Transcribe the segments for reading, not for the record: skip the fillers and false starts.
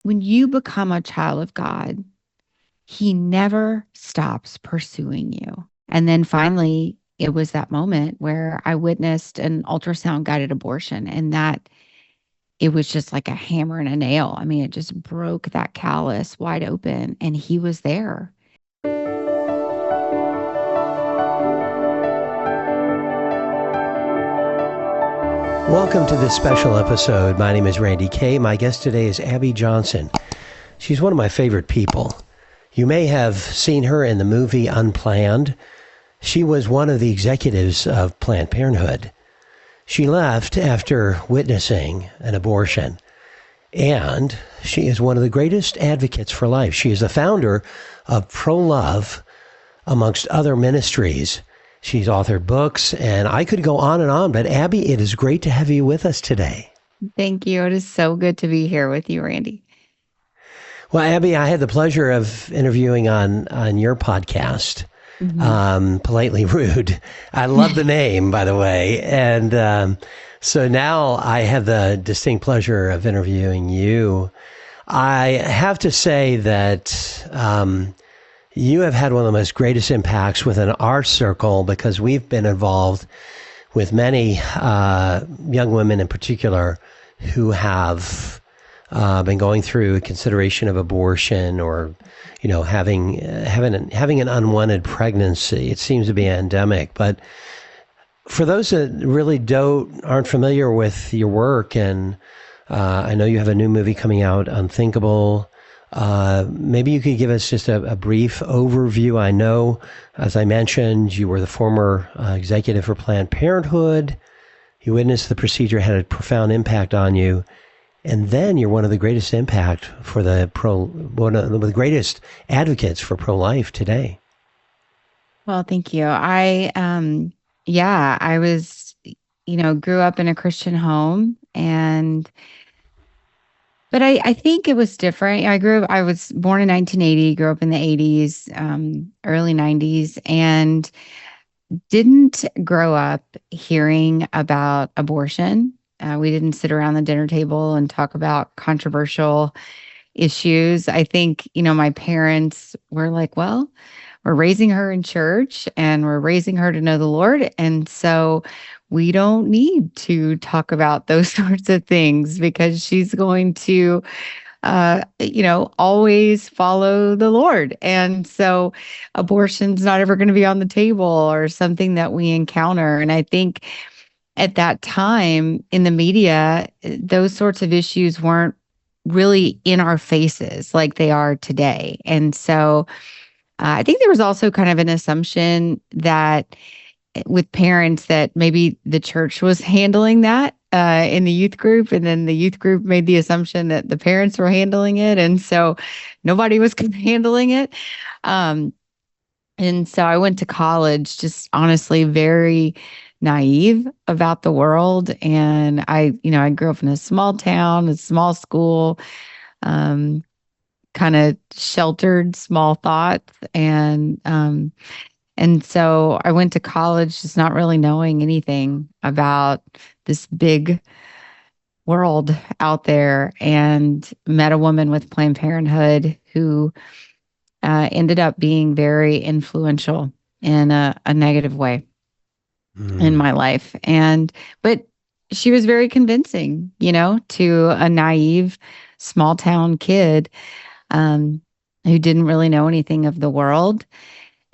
when you become a child of God, he never stops pursuing you. And then finally, it was that moment where I witnessed an ultrasound guided abortion, and that it was just like a hammer and a nail. I mean, it just broke that callus wide open, and he was there. Welcome to this special episode. My name is Randy Kay. My guest today is Abby Johnson. She's one of my favorite people. You may have seen her in the movie Unplanned. She was one of the executives of Planned Parenthood. She left after witnessing an abortion, and she is one of the greatest advocates for life. She is the founder of Pro-Love, amongst other ministries. She's authored books, and I could go on, but Abby, it is great to have you with us today. Thank you. It is so good to be here with you, Randy. Well, Abby, I had the pleasure of interviewing on your podcast, Politely Rude. I love the name, by the way. And so now I have the distinct pleasure of interviewing you. I have to say that you have had one of the most greatest impacts within our circle, because we've been involved with many young women in particular who have been going through a consideration of abortion, or having an unwanted pregnancy. It seems to be endemic, but for those that really aren't familiar with your work, and I know you have a new movie coming out, Unthinkable. Maybe you could give us just a brief overview. I know, as I mentioned, you were the former executive for Planned Parenthood. You witnessed the procedure had a profound impact on you. And then you're one of the greatest impact for one of the greatest advocates for pro-life today. Well, thank you. I was, grew up in a Christian home, but I think it was different. I was born in 1980, grew up in the 80s, early 90s, and didn't grow up hearing about abortion. We didn't sit around the dinner table and talk about controversial issues. I think, my parents were like, well, we're raising her in church and we're raising her to know the Lord. And so we don't need to talk about those sorts of things, because she's going to, always follow the Lord. And so abortion's not ever going to be on the table or something that we encounter. And I think at that time in the media, those sorts of issues weren't really in our faces like they are today. And so I think there was also kind of an assumption that with parents that maybe the church was handling that in the youth group, and then the youth group made the assumption that the parents were handling it, and so nobody was handling it. Um, and so I went to college just honestly very naive about the world, and I grew up in a small town, a small school. Um, Kind of sheltered small thoughts, and so I went to college just not really knowing anything about this big world out there, and met a woman with Planned Parenthood who ended up being very influential in a negative way in my life. But she was very convincing, to a naive small town kid who didn't really know anything of the world.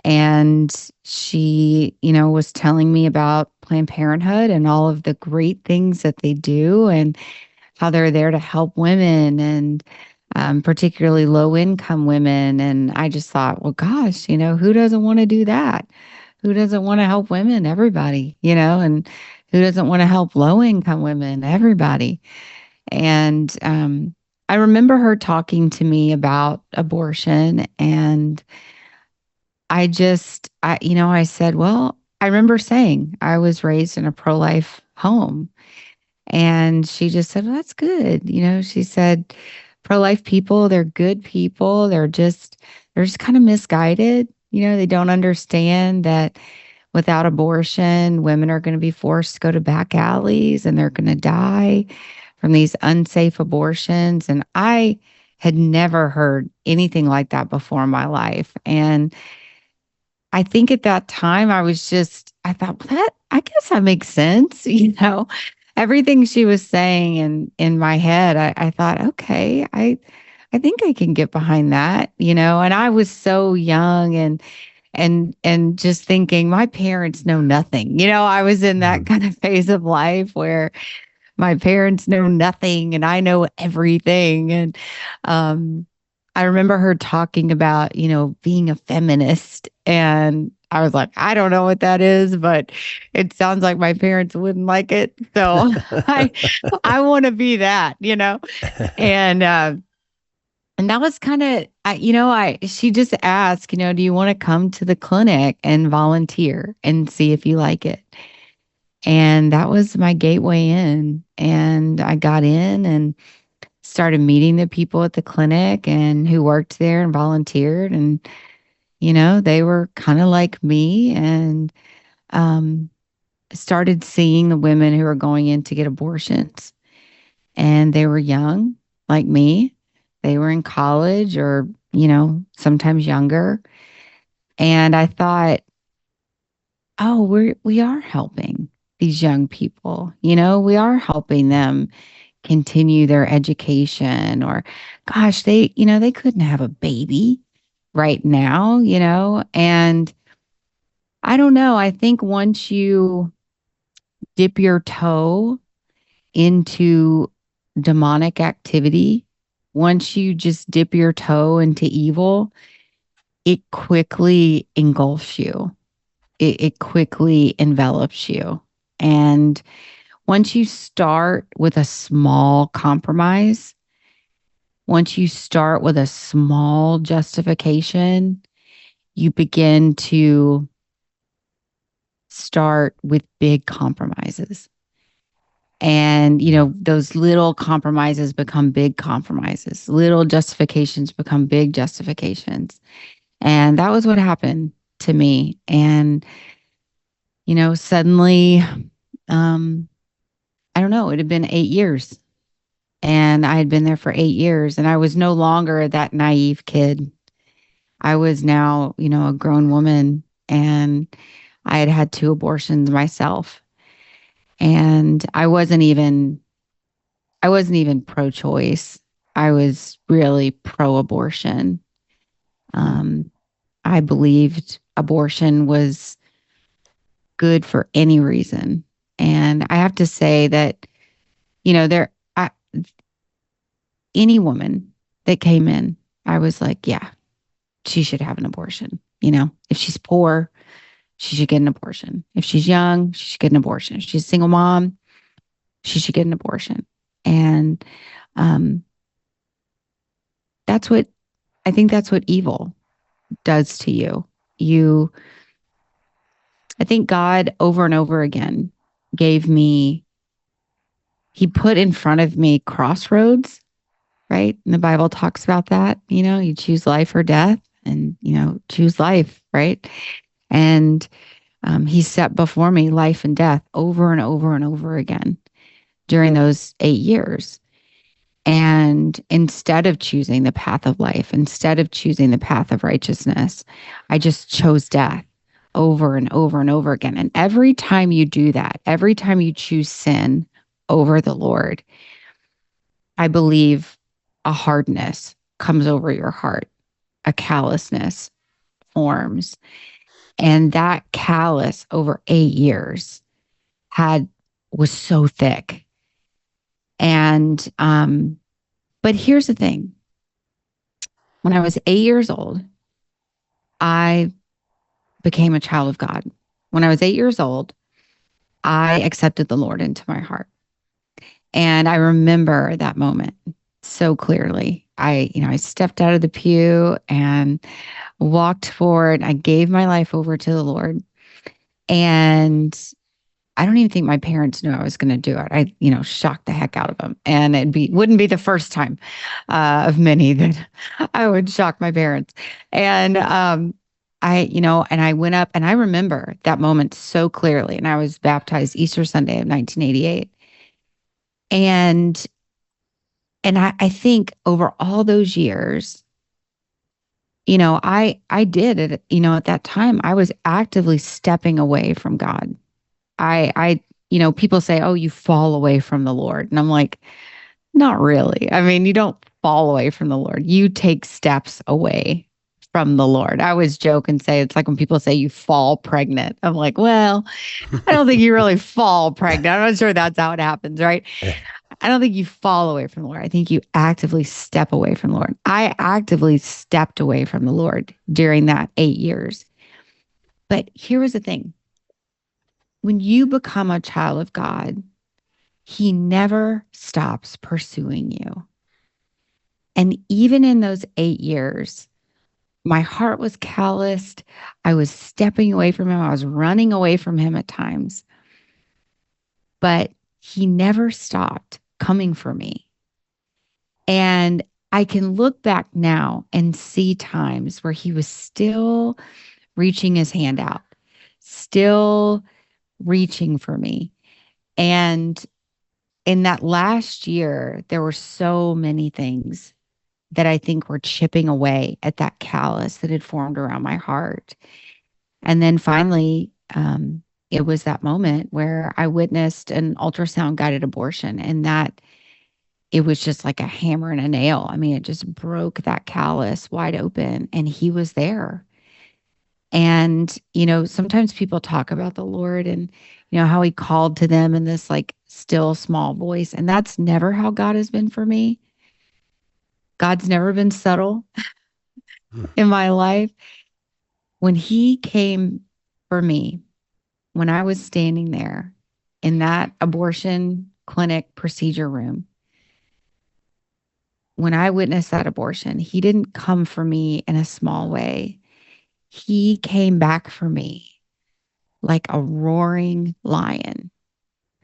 And she, was telling me about Planned Parenthood and all of the great things that they do, and how they're there to help women, and particularly low income women. And I just thought, well, gosh, who doesn't want to do that? Who doesn't want to help women? Everybody, and who doesn't want to help low income women? Everybody. And I remember her talking to me about abortion, and I said, well, I remember saying I was raised in a pro-life home. And she just said, well, that's good. She said, pro-life people, they're good people. They're just kind of misguided. They don't understand that without abortion, women are going to be forced to go to back alleys, and they're going to die from these unsafe abortions. And I had never heard anything like that before in my life. And I think at that time I thought, well, I guess that makes sense. Everything she was saying in my head, I thought, okay, I think I can get behind that. And I was so young and just thinking my parents know nothing. I was in that Mm. kind of phase of life where my parents know nothing and I know everything. And um, I remember her talking about, being a feminist. And I was like, I don't know what that is, but it sounds like my parents wouldn't like it. So I I want to be that. And and that was kind of, I she just asked, do you want to come to the clinic and volunteer and see if you like it? And that was my gateway in. And I got in and started meeting the people at the clinic and who worked there and volunteered. And, they were kind of like me and um, started seeing the women who were going in to get abortions. And they were young, like me. They were in college or, sometimes younger. And I thought, oh, we are helping these young people. We are helping them continue their education or gosh, they couldn't have a baby right now. And I don't know, I think once you dip your toe into demonic activity, once you just dip your toe into evil, it quickly engulfs you. It quickly envelops you. And once you start with a small compromise, once you start with a small justification, you begin to start with big compromises. And, those little compromises become big compromises. Little justifications become big justifications. And that was what happened to me. And, suddenly, um, I don't know, it had been 8 years and I had been there for 8 years and I was no longer that naive kid. I was now, a grown woman and I had had two abortions myself. And I wasn't even pro-choice. I was really pro-abortion. Um, I believed abortion was good for any reason. And I have to say that, there, any woman that came in, I was like, yeah, she should have an abortion. If she's poor, she should get an abortion. If she's young, she should get an abortion. If she's a single mom, she should get an abortion. And um, that's what I think that's what evil does to you. You, I think God over and over again gave me, he put in front of me crossroads, right? And the Bible talks about that. You choose life or death and, choose life, right? And he set before me life and death over and over and over again during those 8 years. And instead of choosing the path of life, instead of choosing the path of righteousness, I just chose death over and over and over again. And every time you do that, every time you choose sin over the Lord, I believe a hardness comes over your heart, a callousness forms. And that callus over 8 years had was so thick. And but here's the thing. When I was 8 years old, I became a child of God. When I was 8 years old, I accepted the Lord into my heart. And I remember that moment so clearly. I stepped out of the pew and walked forward. I gave my life over to the Lord. And I don't even think my parents knew I was going to do it. I, shocked the heck out of them. And wouldn't be the first time of many that I would shock my parents. And and I went up and I remember that moment so clearly. And I was baptized Easter Sunday of 1988. And And I think over all those years, I did it, at that time, I was actively stepping away from God. People say, oh, you fall away from the Lord. And I'm like, not really. I mean, you don't fall away from the Lord. You take steps away from the Lord. I always joke and say it's like when people say you fall pregnant. I'm like, well, I don't think you really fall pregnant. I'm not sure that's how it happens, right? I don't think you fall away from the Lord. I think you actively step away from the Lord. I actively stepped away from the Lord during that 8 years. But here was the thing: when you become a child of God, He never stops pursuing you. And even in those 8 years, my heart was calloused. I was stepping away from Him. I was running away from Him at times, but He never stopped coming for me. And I can look back now and see times where He was still reaching His hand out, still reaching for me. And in that last year, there were so many things that I think were chipping away at that callus that had formed around my heart. And then finally, it was that moment where I witnessed an ultrasound guided abortion, and that it was just like a hammer and a nail. I mean, it just broke that callus wide open, and He was there. And, sometimes people talk about the Lord and, how He called to them in this like still small voice. And that's never how God has been for me. God's never been subtle in my life. When He came for me, when I was standing there in that abortion clinic procedure room, when I witnessed that abortion, He didn't come for me in a small way. He came back for me like a roaring lion,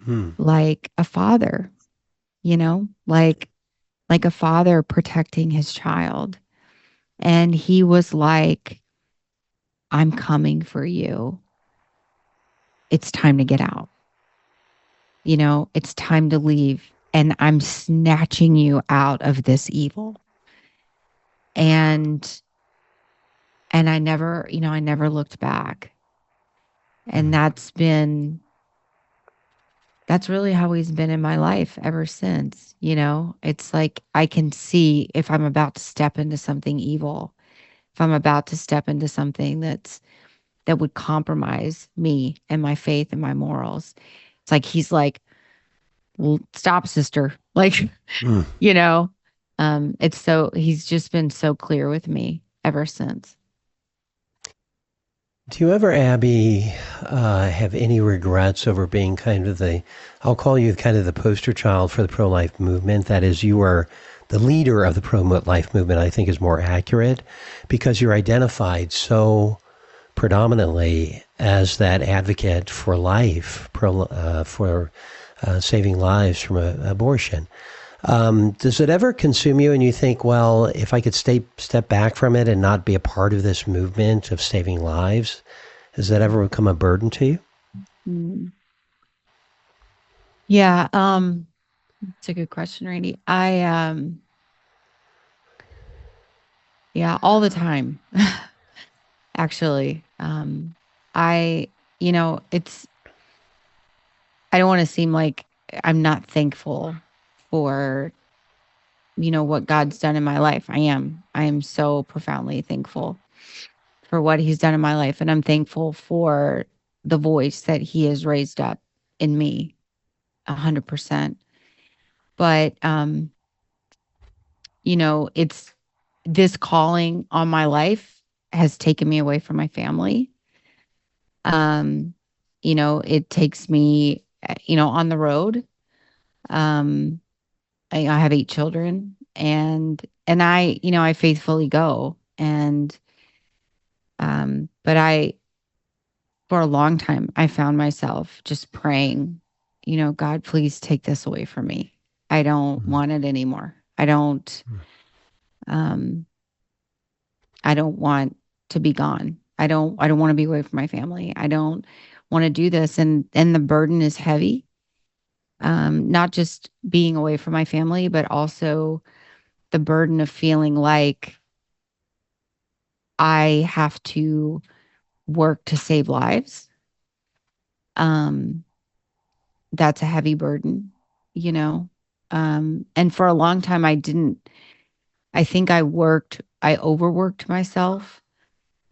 Hmm. like a father, like a father protecting his child. And He was like, I'm coming for you. It's time to get out. It's time to leave. And I'm snatching you out of this evil. And I never looked back. And Hmm. that's really how He's been in my life ever since. It's like I can see if I'm about to step into something evil, if I'm about to step into something that would compromise me and my faith and my morals. It's like He's like, well, stop, sister. Like, Hmm. you know, He's just been so clear with me ever since. Do you ever, Abby, have any regrets over being kind of I'll call you kind of the poster child for the pro life movement? That is, you are the leader of the pro life movement, I think is more accurate because you're identified so predominantly as that advocate for life, for saving lives from abortion. Does it ever consume you and you think, well, if I could step back from it and not be a part of this movement of saving lives, has that ever become a burden to you? Mm. Yeah, it's a good question, Randy. Yeah, all the time, actually. I, it's I don't want to seem like I'm not thankful for, what God's done in my life. I am. I am so profoundly thankful for what He's done in my life. And I'm thankful for the voice that He has raised up in me 100%. But, it's this calling on my life has taken me away from my family. Um, it takes me, on the road. Um, I have 8 children, and I faithfully go. And, but for a long time, I found myself just praying, God, please take this away from me. I don't Mm, want it anymore. mm, Um, I don't want to be gone. I don't want to be away from my family. I don't want to do this. And the burden is heavy. not just being away from my family, but also the burden of feeling like I have to work to save lives. Um, that's a heavy burden, you know. And for a long time, I think I overworked myself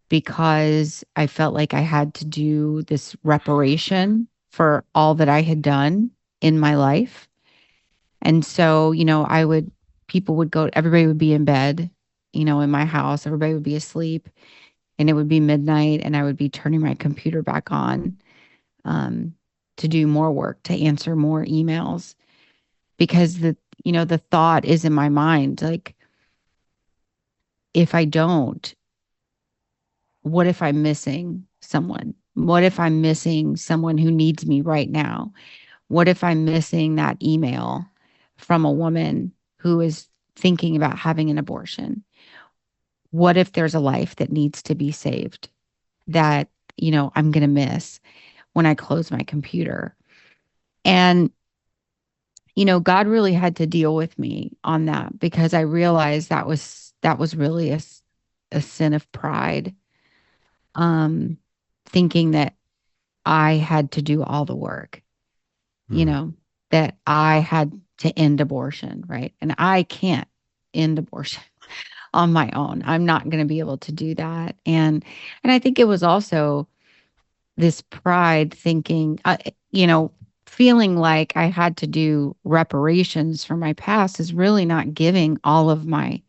because I felt like I had to do this reparation for all that I had done in my life. And so, people would go, everybody would be in bed, in my house, everybody would be asleep, and it would be midnight, and I would be turning my computer back on um, to do more work, to answer more emails, because the thought is in my mind, like, if I don't, what if I'm missing someone? What if I'm missing someone who needs me right now? What if I'm missing that email from a woman who is thinking about having an abortion? What if there's a life that needs to be saved that, I'm going to miss when I close my computer? And, God really had to deal with me on that because I realized that was really a sin of pride. Um, Thinking that I had to do all the work, you Mm. know, that I had to end abortion, right? And I can't end abortion on my own. I'm not going to be able to do that. And I think it was also this pride thinking, feeling like I had to do reparations for my past is really not giving all of my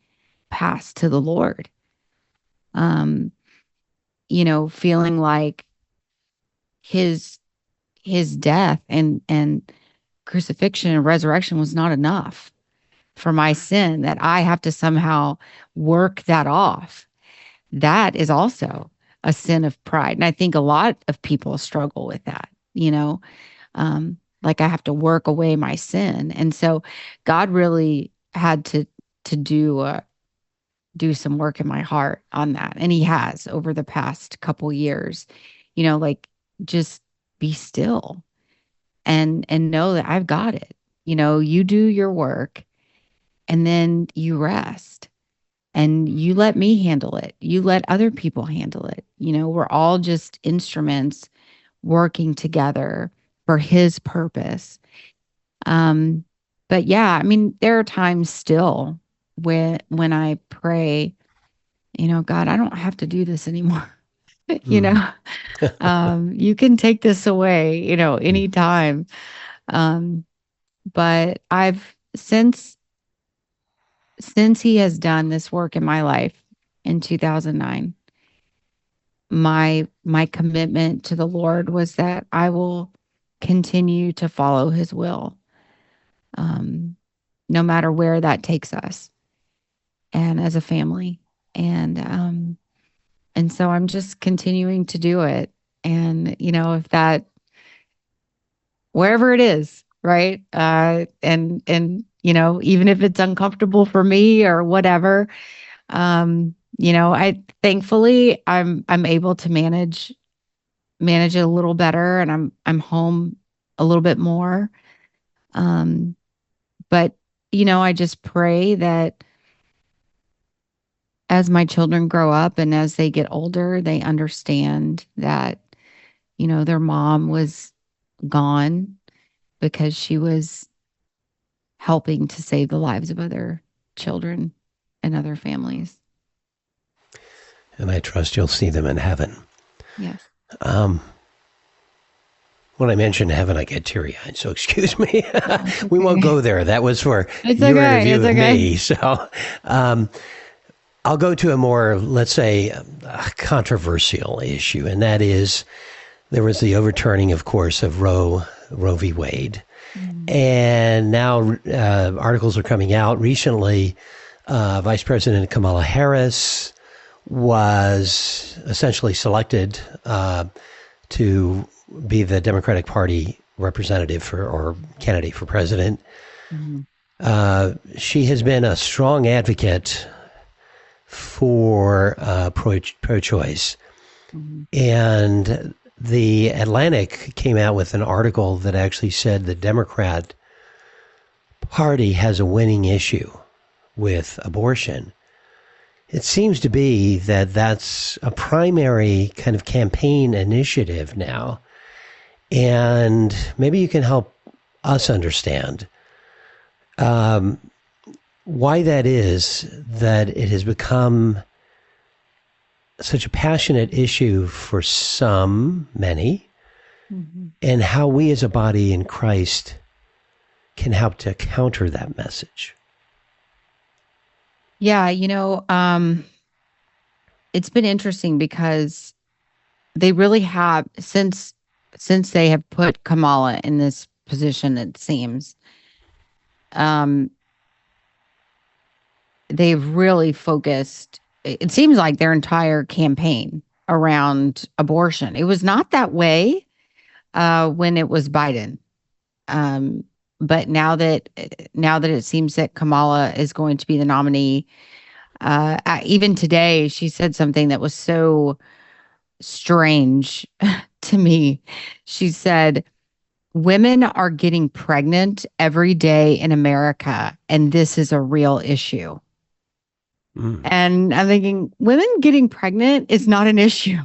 past to the Lord. Um, feeling like his his death and crucifixion and resurrection was not enough for my sin, that I have to somehow work that off. That is also a sin of pride. And I think a lot of people struggle with that, like I have to work away my sin. And so God really had to do some work in my heart on that. And he has over the past couple years, like, just be still and know that I've got it. You do your work and then you rest and you let me handle it. You let other people handle it. We're all just instruments working together for his purpose. Um, but yeah, I mean, there are times still when I pray, God, I don't have to do this anymore. you Mm. know, you can take this away, anytime. Um, but I've since he has done this work in my life in 2009, my commitment to the Lord was that I will continue to follow his will, um, no matter where that takes us, and as a family. And so I'm just continuing to do it. And if that, wherever it is, right? And even if it's uncomfortable for me or whatever, I thankfully I'm able to manage it a little better, and I'm home a little bit more. Um, but I just pray that as my children grow up and as they get older, they understand that, their mom was gone because she was helping to save the lives of other children and other families. And I trust you'll see them in heaven. Yes. Um, when I mention heaven, I get teary eyed, so excuse me. Oh, it's We won't okay. go there. That was for It's your okay. interview It's with okay. me. So um, I'll go to a more, let's say, controversial issue, and that is there was the overturning, of course, of Roe v. Wade. Mm, And now articles are coming out. Recently, Vice President Kamala Harris was essentially selected to be the Democratic Party representative or candidate for president. mm, She has been a strong advocate for pro-choice. mm, And the Atlantic came out with an article that actually said the Democrat party has a winning issue with abortion, it seems to be that that's a primary kind of campaign initiative now. And maybe you can help us understand why that is, that it has become such a passionate issue for some, many, and how we as a body in Christ can help to counter that message. Yeah, it's been interesting because they really have since they have put Kamala in this position, it seems, um, they've really focused, it seems like their entire campaign around abortion. It was not that way when it was Biden. Um, but now that it seems that Kamala is going to be the nominee, even today she said something that was so strange to me. She said, "Women are getting pregnant every day in America, and this is a real issue." Mm. And I'm thinking, women getting pregnant is not an issue.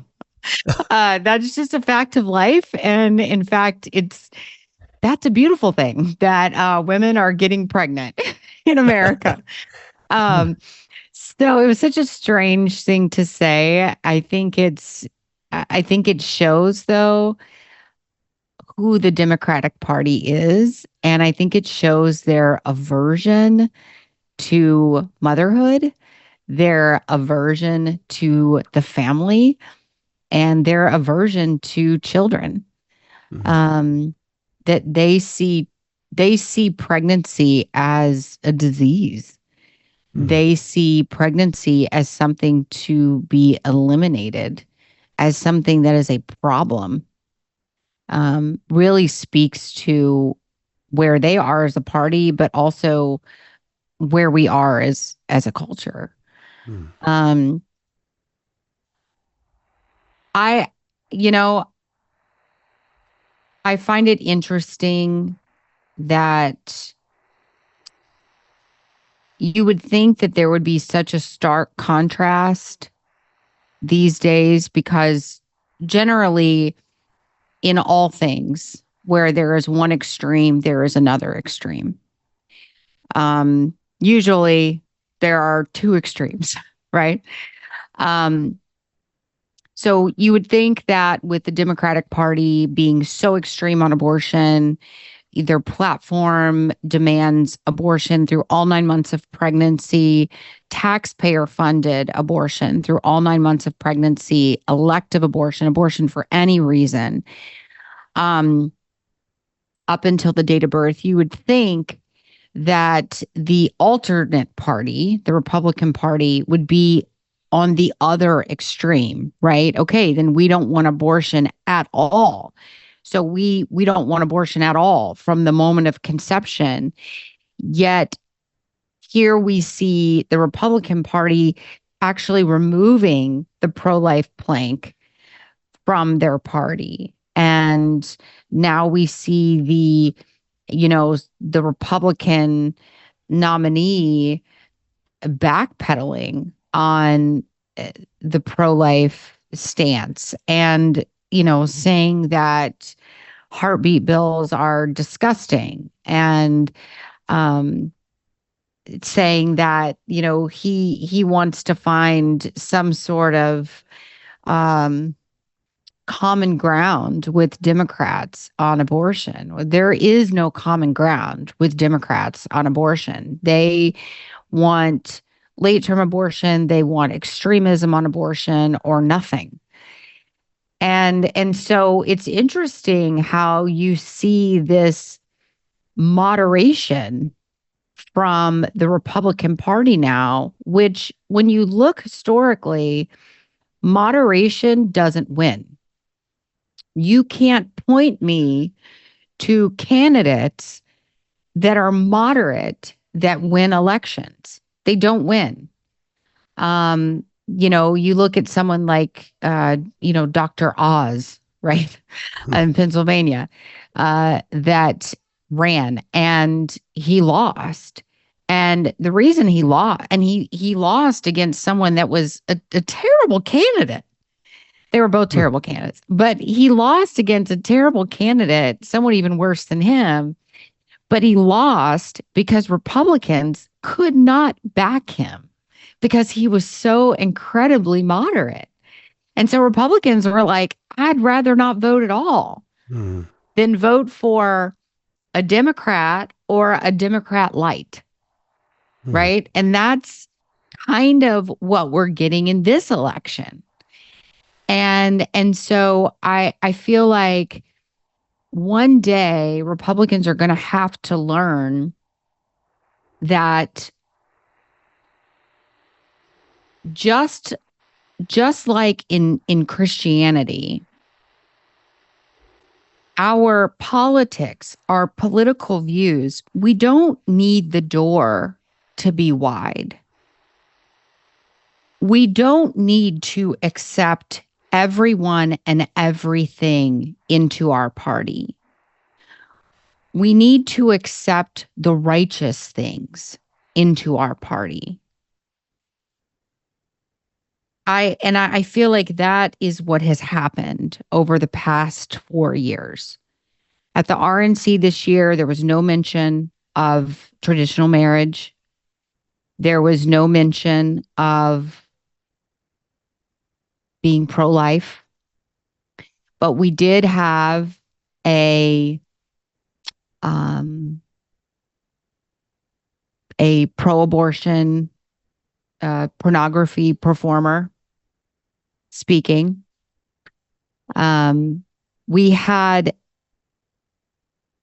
That's just a fact of life. And in fact, that's a beautiful thing that women are getting pregnant in America. Um, so it was such a strange thing to say. I think it shows though who the Democratic Party is. And I think it shows their aversion to motherhood, their aversion to the family, and their aversion to children. Mm. Um, that they see pregnancy as a disease. Mm. They see pregnancy as something to be eliminated, as something that is a problem. Really speaks to where they are as a party, but also where we are as a culture. Mm. Um, I, you know, I find it interesting that you would think that there would be such a stark contrast these days because generally in all things where there is one extreme, there is another extreme. Usually there are two extremes, right? Um, so you would think that with the Democratic Party being so extreme on abortion, their platform demands abortion through all 9 months of pregnancy, taxpayer funded abortion through all 9 months of pregnancy, elective abortion, abortion for any reason, um, up until the date of birth. You would think that the alternate party, the Republican Party, would be on the other extreme, right? Okay, then we don't want abortion at all. So we don't want abortion at all from the moment of conception. Yet here we see the Republican Party actually removing the pro-life plank from their party. And now we see the Republican nominee backpedaling on the pro-life stance and saying that heartbeat bills are disgusting and um saying that he wants to find some sort of um common ground with Democrats on abortion. There is no common ground with Democrats on abortion. They want late term abortion, they want extremism on abortion or nothing. And so it's interesting how you see this moderation from the Republican Party now, which when you look historically, moderation doesn't win. You can't point me to candidates that are moderate that win elections. They don't win. You look at someone like, Dr. Oz, right, Mm. in Pennsylvania, that ran and he lost. And the reason he lost, and he lost against someone that was a terrible candidate. They were both Hmm. terrible candidates, but he lost against a terrible candidate, someone even worse than him. But he lost because Republicans could not back him because he was so incredibly moderate. And so Republicans were like, I'd rather not vote at all Hmm. than vote for a Democrat or a Democrat light, Hmm. right? And that's kind of what we're getting in this election. And so I feel like one day Republicans are going to have to learn that just just like in Christianity, our politics, our political views, we don't need the door to be wide. We don't need to accept everyone and everything into our party. We need to accept the righteous things into our party. I feel like that is what has happened over the past 4 years. At the RNC this year, there was no mention of traditional marriage. There was no mention of being pro life, but we did have a um, a pro abortion pornography performer speaking. Um, we had,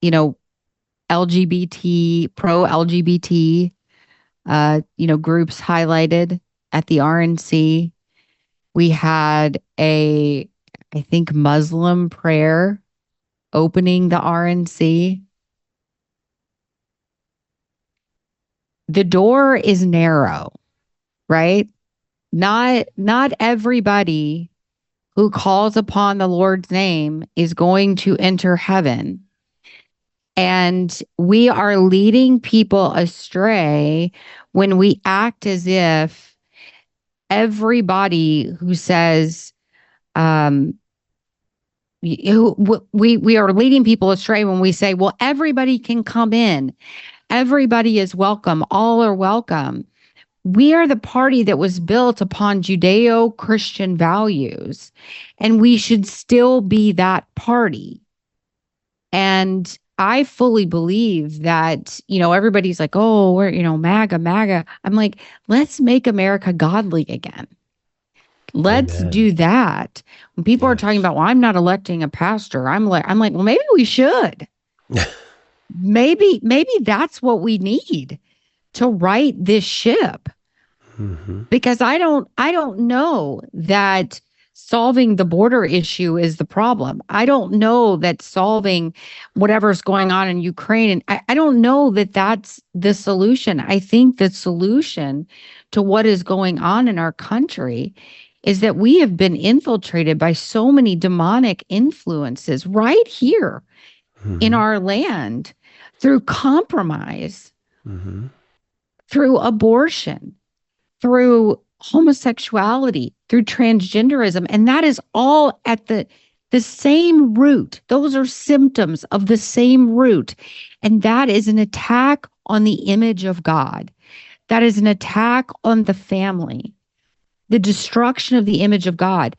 you know, LGBT, pro LGBT, groups highlighted at the RNC. We had I think, Muslim prayer opening the RNC. The door is narrow, right? Not everybody who calls upon the Lord's name is going to enter heaven. And we are leading people astray when we act as if everybody who says, um, we are leading people astray when we say, well, everybody can come in, everybody is welcome, all are welcome. We are the party that was built upon Judeo Christian values, and we should still be that party. And I fully believe that, everybody's like, oh, we're, MAGA, MAGA. I'm like, let's make America godly again. Let's Amen. do that. When people are talking Yes. about, well, I'm not electing a pastor, I'm like, well, maybe we should. Maybe that's what we need to right this ship. Hmm. Because I don't know that solving the border issue is the problem. I don't know that solving whatever's going on in Ukraine, and I don't know that that's the solution. I think the solution to what is going on in our country is that we have been infiltrated by so many demonic influences right here in Hmm. our land, through compromise, Hmm. through abortion, through homosexuality, through transgenderism. And that is all at the same root. Those are symptoms of the same root. And that is an attack on the image of God. That is an attack on the family, the destruction of the image of God.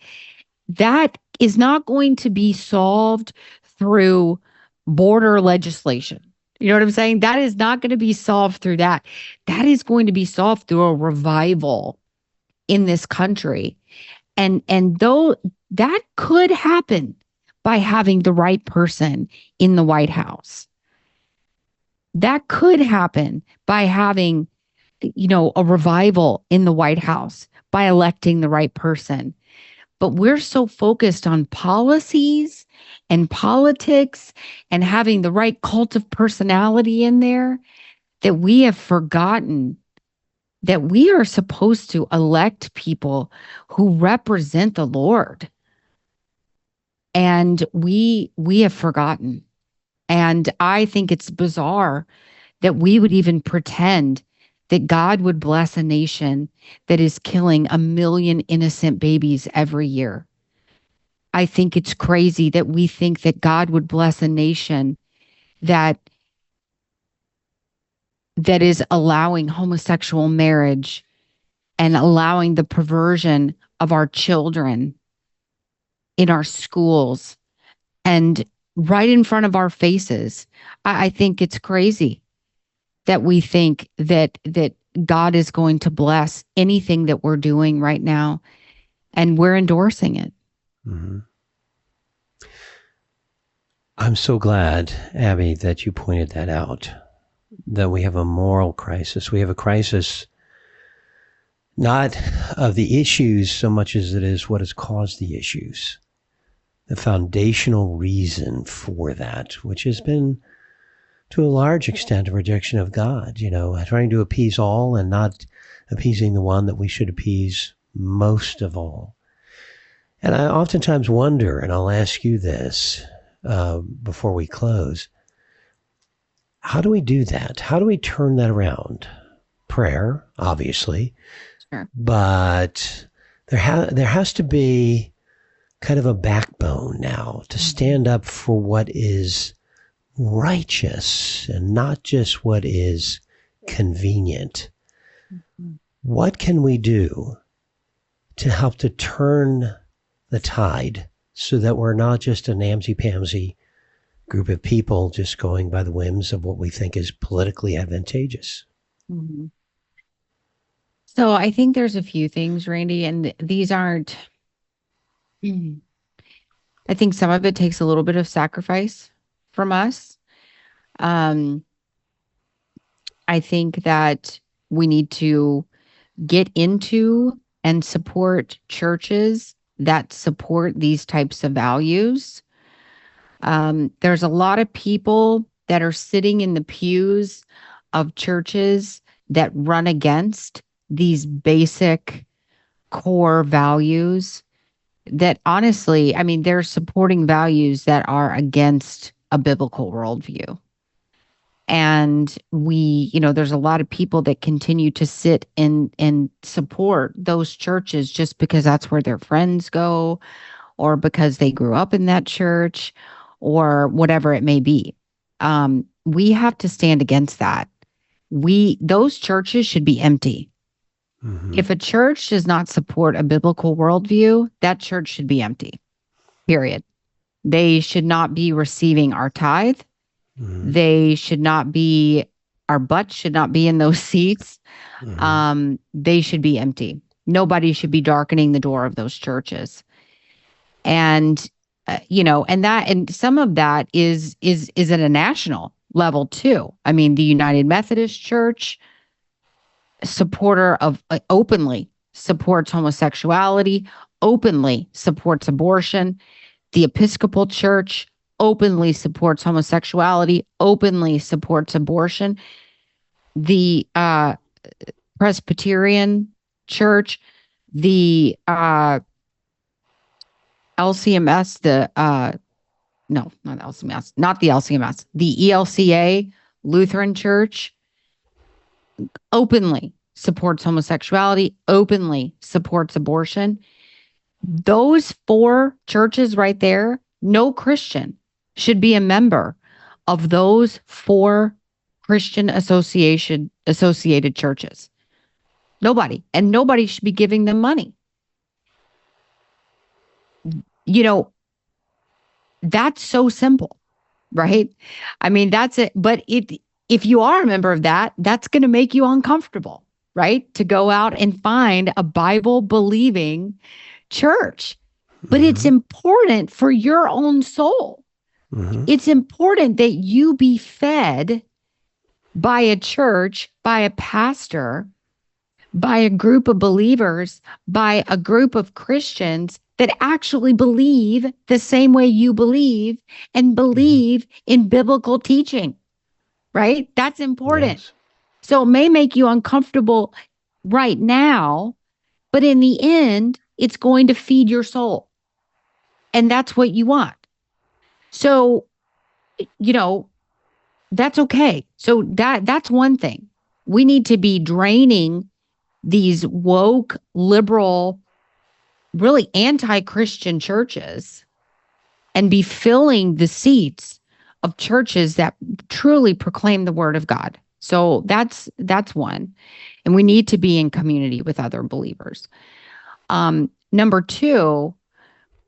That is not going to be solved through border legislation. You know what I'm saying? That is not going to be solved through that. That is going to be solved through a revival in this country. And though that could happen by having the right person in the White House. That could happen by having, a revival in the White House, by electing the right person. But we're so focused on policies and politics and having the right cult of personality in there that we have forgotten that we are supposed to elect people who represent the Lord. And we have forgotten. And I think it's bizarre that we would even pretend that God would bless a nation that is killing 1 million innocent babies every year. I think it's crazy that we think that God would bless a nation that is allowing homosexual marriage and allowing the perversion of our children in our schools and right in front of our faces. I think it's crazy that we think that God is going to bless anything that we're doing right now, and we're endorsing it. Mm-hmm. I'm so glad, Abby, that you pointed that out, that we have a moral crisis. We have a crisis not of the issues so much as it is what has caused the issues, the foundational reason for that, which has been to a large extent a rejection of God, trying to appease all and not appeasing the one that we should appease most of all. And I oftentimes wonder, and I'll ask you this before we close, how do we do that? How do we turn that around? Prayer, obviously, Sure. but there has to be kind of a backbone now to stand up for what is righteous and not just what is convenient. Mm-hmm. What can we do to help to turn the tide so that we're not just a namsy-pamsy group of people just going by the whims of what we think is politically advantageous? Mm-hmm. So I think there's a few things, Randy, and these aren't, I think some of it takes a little bit of sacrifice from us. Um, I think that we need to get into and support churches that support these types of values. There's a lot of people that are sitting in the pews of churches that run against these basic core values that honestly, I mean, they're supporting values that are against a biblical worldview. And there's a lot of people that continue to sit and support those churches just because that's where their friends go, or because they grew up in that church, or whatever it may be. We have to stand against that. Those churches should be empty. Mm-hmm. If a church does not support a biblical worldview, that church should be empty. Period. They should not be receiving our tithe. Mm-hmm. They should not be, our butts should not be in those seats. Mm-hmm. They should be empty. Nobody should be darkening the door of those churches. And, and some of that is at a national level too. I mean, the United Methodist Church, openly supports homosexuality, openly supports abortion. The Episcopal Church openly supports homosexuality, openly supports abortion. The Presbyterian Church, the LCMS, no, not LCMS, not the LCMS, the ELCA Lutheran Church openly supports homosexuality, openly supports abortion. Those four churches right there, no Christian should be a member of those four Christian associated churches. Nobody. And nobody should be giving them money. That's so simple, right? I mean, that's it. But if you are a member of that, that's going to make you uncomfortable, right? To go out and find a Bible believing church. But mm-hmm. It's important for your own soul. Mm-hmm. It's important that you be fed by a church, by a pastor, by a group of believers, by a group of Christians that actually believe the same way you believe and believe mm-hmm. in biblical teaching, right? That's important. Yes. So it may make you uncomfortable right now, but in the end, it's going to feed your soul. And that's what you want. So you know, that's okay. So that's one thing. We need to be draining these woke, liberal, really anti-Christian churches and be filling the seats of churches that truly proclaim the word of God. So that's one. And we need to be in community with other believers. Number two,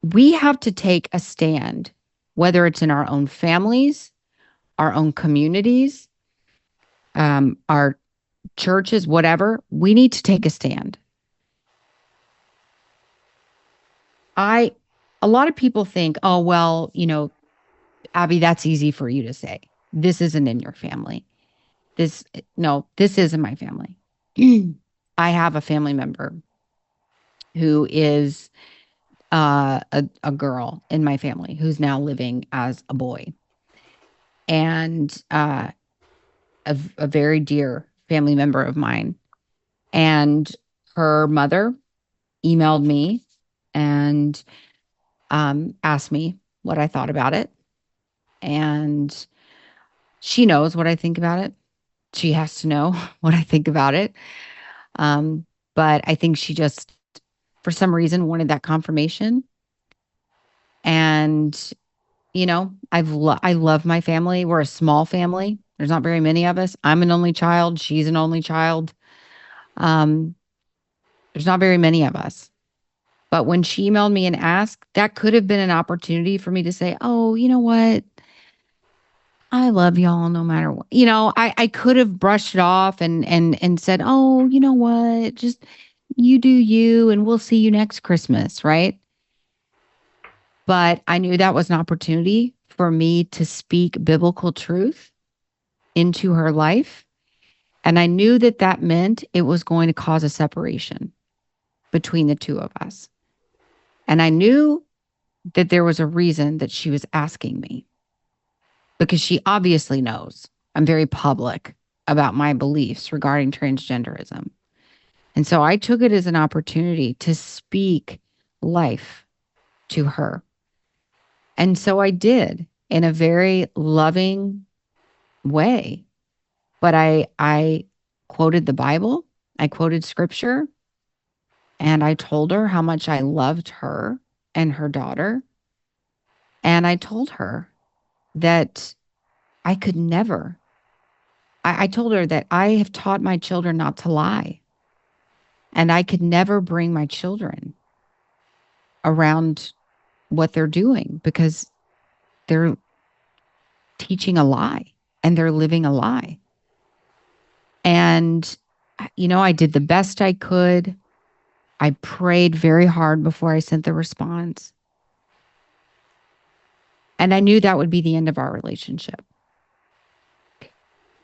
we have to take a stand, whether it's in our own families, our own communities, our churches, whatever. We need to take a stand. I A lot of people think, oh well, Abby, that's easy for you to say. This isn't in your family. This No, this isn't my family. I have a family member who is a girl in my family who's now living as a boy, and a very dear family member of mine. And her mother emailed me and asked me what I thought about it. And she knows what I think about it. She has to know what I think about it. Um, but I think she just, for some reason, wanted that confirmation. And I love my family. We're a small family. There's not very many of us. I'm an only child. She's an only child. Um, there's not very many of us. But when she emailed me and asked, that could have been an opportunity for me to say, oh, you know what? I love y'all no matter what. I could have brushed it off and said, oh, you know what? Just you do you and we'll see you next Christmas, right? But I knew that was an opportunity for me to speak biblical truth into her life. And I knew that that meant it was going to cause a separation between the two of us. And I knew that there was a reason that she was asking me, because she obviously knows I'm very public about my beliefs regarding transgenderism. And so I took it as an opportunity to speak life to her. And so I did, in a very loving way. But I quoted the Bible, I quoted scripture, and I told her how much I loved her and her daughter. And I told her that I could never, I told her that I have taught my children not to lie. And I could never bring my children around what they're doing, because they're teaching a lie and they're living a lie. And, I did the best I could. I prayed very hard before I sent the response. And I knew that would be the end of our relationship.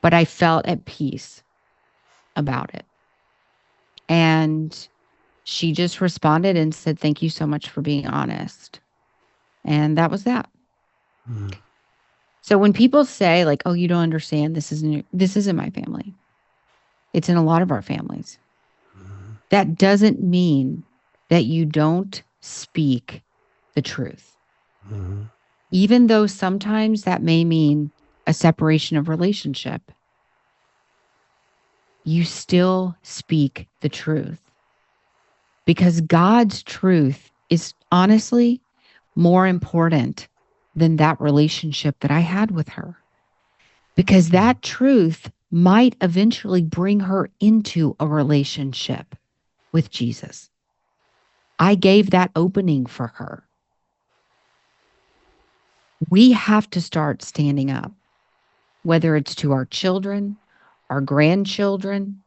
But I felt at peace about it. And she just responded and said, thank you so much for being honest. And that was that. Mm. So when people say, like, oh, you don't understand, this isn't my family. It's in a lot of our families. Mm. That doesn't mean that you don't speak the truth. Mm. Even though sometimes that may mean a separation of relationship, you still speak the truth. Because God's truth is honestly more important than that relationship that I had with her. Because that truth might eventually bring her into a relationship with Jesus. I gave that opening for her. We have to start standing up, whether it's to our children, our grandchildren,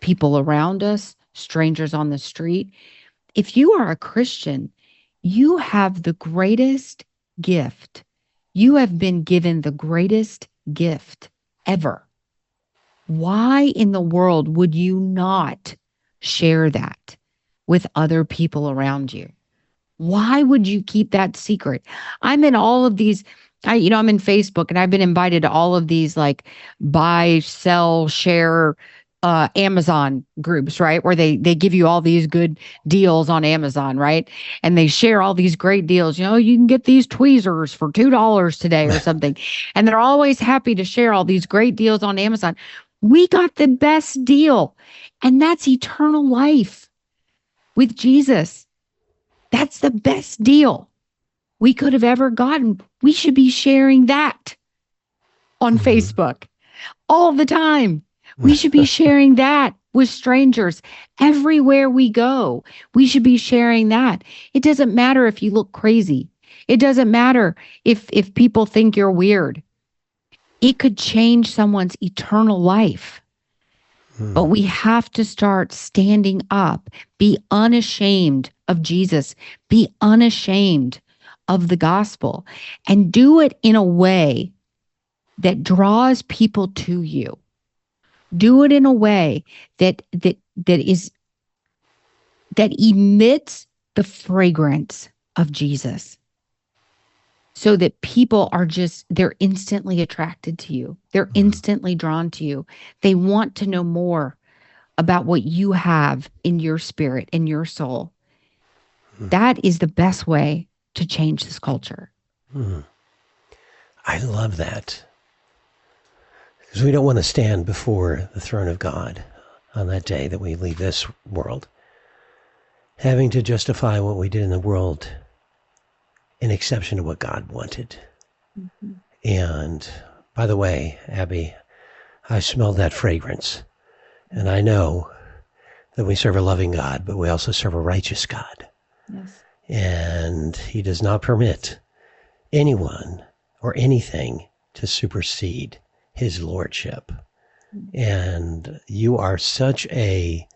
people around us, strangers on the street. If you are a Christian, you have the greatest gift. You have been given the greatest gift ever. Why in the world would you not share that with other people around you? Why would you keep that secret? I'm in all of these, I'm in Facebook, and I've been invited to all of these like buy, sell, share Amazon groups, right? Where they give you all these good deals on Amazon, right? And they share all these great deals. You can get these tweezers for $2 today or something. And they're always happy to share all these great deals on Amazon. We got the best deal, and that's eternal life with Jesus. That's the best deal we could have ever gotten. We should be sharing that on Facebook all the time. We should be sharing that with strangers everywhere we go. We should be sharing that. It doesn't matter if you look crazy. It doesn't matter if people think you're weird. It could change someone's eternal life. But we have to start standing up, be unashamed of Jesus, be unashamed of the gospel, and do it in a way that draws people to you. Do it in a way that emits the fragrance of Jesus, so that people they're instantly attracted to you. They're instantly drawn to you. They want to know more about what you have in your spirit, in your soul. That is the best way to change this culture. I love that. Because we don't want to stand before the throne of God on that day that we leave this world, having to justify what we did in the world in exception to what God wanted. And by the way, Abby, I smelled that fragrance. And I know that we serve a loving God, but we also serve a righteous God. Yes. And he does not permit anyone or anything to supersede his lordship. And you are such a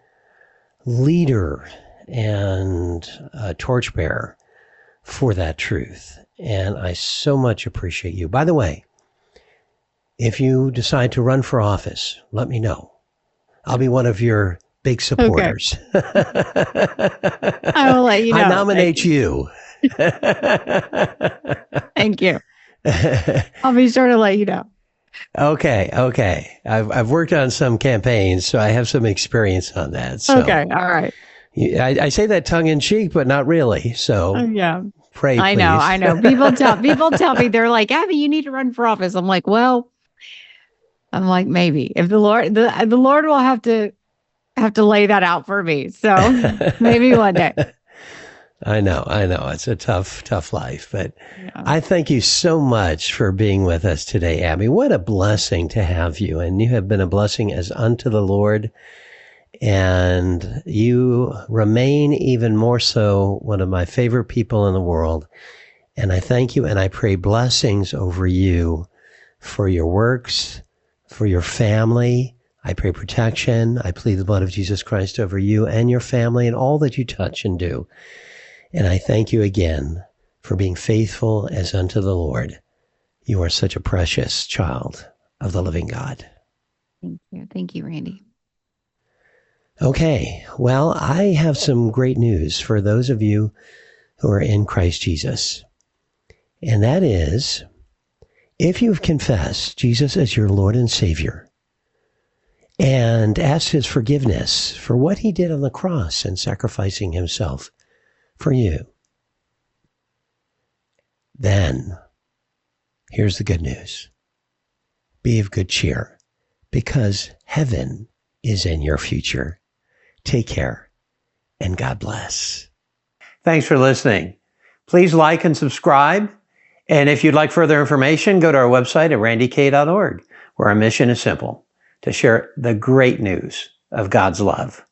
leader and a torchbearer for that truth. And I so much appreciate you. By the way, if you decide to run for office, let me know. I'll be one of your big supporters. Okay. I will let you know. I nominate you. Thank you. I'll be sure to let you know. Okay. I've worked on some campaigns, so I have some experience on that. So okay, all right. I say that tongue in cheek, but not really. So yeah, pray, please. I know. People tell me, they're like, Abby, you need to run for office. I'm like, maybe if the Lord will have to lay that out for me. So maybe one day. I know. It's a tough life, but yeah. I thank you so much for being with us today, Abby. What a blessing to have you. And you have been a blessing as unto the Lord. And you remain even more so one of my favorite people in the world. And I thank you and I pray blessings over you for your works, for your family. I pray protection. I plead the blood of Jesus Christ over you and your family and all that you touch and do. And I thank you again for being faithful as unto the Lord. You are such a precious child of the living God. Thank you. Thank you, Randy. Okay. Well, I have some great news for those of you who are in Christ Jesus. And that is, if you've confessed Jesus as your Lord and Savior and asked his forgiveness for what he did on the cross and sacrificing himself for you, then here's the good news. Be of good cheer, because heaven is in your future. Take care, and God bless. Thanks for listening. Please like and subscribe. And if you'd like further information, go to our website at randyk.org, where our mission is simple: to share the great news of God's love.